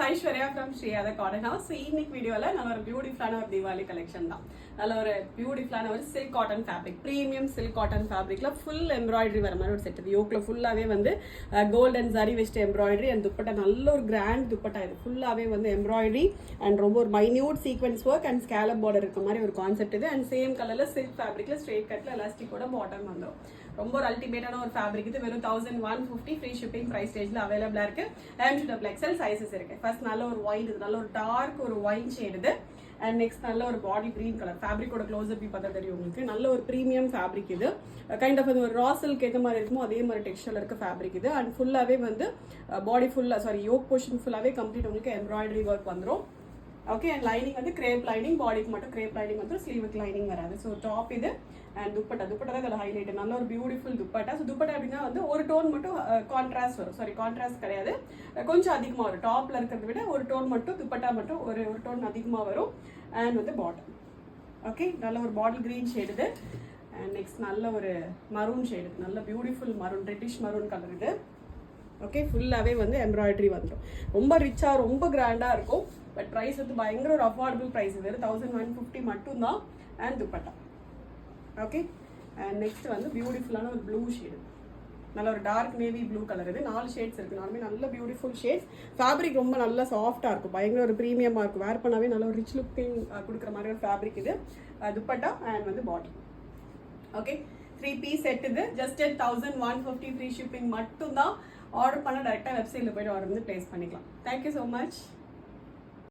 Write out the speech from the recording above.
Aishwarya from ஸ்ரீயாத cotton house. இன்னைக்கு வீடியோவில் நல்ல ஒரு பியூட்டிஃபுல்லான ஒரு தீபாவளி கலெக்ஷன் தான். நல்ல ஒரு பியூட்டிஃபுல்லான ஒரு silk cotton fabric, premium silk cotton ஃபேப்ரிக்ல ஃபுல் எம்ப்ராய்டரி வர மாதிரி ஒரு செட். இது யோக்கில் ஃபுல்லாகவே வந்து கோல்டன் ஜரி வெஸ்ட் எம்ப்ராய்டரி அண்ட் துப்பட்டா, நல்ல ஒரு கிராண்ட் துப்பட்டா. இது ஃபுல்லாகவே வந்து எம்ப்ராய்டரி அண்ட் ரொம்ப ஒரு minute sequence work and scale up border இருக்க மாதிரி ஒரு கான்செப்ட் இது. அண்ட் சேம் கலரில் சில்க் ஃபேப்ரிக்ல ஸ்ட்ரெயிட் கட்டில் எலாஸ்டிக்கோட பாட்டம் வந்துடும். ரொம்ப ஒரு அல்டிமேட்டான ஒரு ஃபேப்ரிக் இது. வெறும் 1150 ஃப்ரீ ஷிப்பிங் பிரைஸ் ரேஞ்சில் அவைலபிளா இருக்கு. M2XL சைசஸ் இருக்கு. ஃபர்ஸ்ட் நல்ல ஒரு ஒயிட், இது நல்ல ஒரு டார்க் ஒரு ஒயின் ஷேட் இது. அண்ட் நெக்ஸ்ட் நல்ல ஒரு பாடி கிரீன் கலர். ஃபேப்ரிக்கோட க்ளோஸ்அப் பார்த்தா தெரியும் உங்களுக்கு. நல்ல ஒரு ப்ரீமியம் ஃபேப்ரிக் இது. கைண்ட் ஆஃப் ஒரு ரா சில்க் எந்த மாதிரி இருக்குமோ அதே மாதிரி டெக்ஸ்டர்ல இருக்க ஃபேப்ரிக் இது. அண்ட் ஃபுல்லாவே வந்து பாடி ஃபுல்லா யோக் போர்ஷன் ஃபுல்லாவே கம்ப்ளீட் உங்களுக்கு எம்ப்ராய்டரி ஒர்க் வந்துடும். ஓகே, அண்ட் லைனிங் வந்து கிரேப் லைனிங், பாடிக்கு மட்டும் கிரேப் லைனிங் வந்து ஸ்லீவுக்கு லைனிங் வராது. ஸோ டாப் இது அண்ட் துப்பட்டா தான் இதில் ஹைலைட். நல்ல ஒரு பியூட்டிஃபுல் துப்பட்டா. ஸோ துப்பட்டா அப்படின்னா வந்து ஒரு டோன் மட்டும் கான்ட்ராஸ்ட் வரும். கான்ட்ராஸ்ட் கிடையாது, கொஞ்சம் அதிகமாக வரும். டாப்ல இருக்கிறத விட ஒரு டோன் மட்டும் துப்பட்டா மட்டும் ஒரு டோன் அதிகமாக வரும். அண்ட் வந்து பாட்டம் ஓகே, நல்ல ஒரு பாட்டில் கிரீன் ஷேடு இது. அண்ட் நெக்ஸ்ட் நல்ல ஒரு மரூன் ஷேடு, நல்ல beautiful maroon, reddish maroon colour இது. ஓகே, ஃபுல்லாகவே வந்து எம்ப்ராய்டரி வந்துடும். ரொம்ப ரிச்சாக ரொம்ப கிராண்டாக இருக்கும். பட் ப்ரைஸ் வந்து பயங்கர ஒரு அஃபோர்டபுள் ப்ரைஸ். வெறும் 1150 மட்டும்தான். And dupatta okay. And next வந்து பியூட்டிஃபுல்லான ஒரு ப்ளூ ஷேடு, நல்ல ஒரு டார்க் நேவி ப்ளூ கலர் இது. 4 ஷேட்ஸ் இருக்கு. நாலுமே நல்ல பியூட்டிஃபுல் ஷேட்ஸ். ஃபேப்ரிக் ரொம்ப நல்லா சாஃப்டாக இருக்கும், பயங்கர ஒரு ப்ரீமியமாக இருக்கும். வேர் பண்ணாவே நல்ல ஒரு ரிச் லுக்கிங் கொடுக்குற மாதிரி ஒரு ஃபேப்ரிக் இது. துப்பட்டா அண்ட் வந்து பாட்டம் ஓகே. 3 பீஸ் செட் இது. ஜஸ்ட் 1150 ஃப்ரீ ஷிப்பிங் மட்டும்தான். ஆர்டர் பண்ண டேரெக்டாக வெப்சைட்டில் போய்ட்டு ஆர்டர் வந்து ப்ளேஸ் பண்ணிக்கலாம். Thank you so much.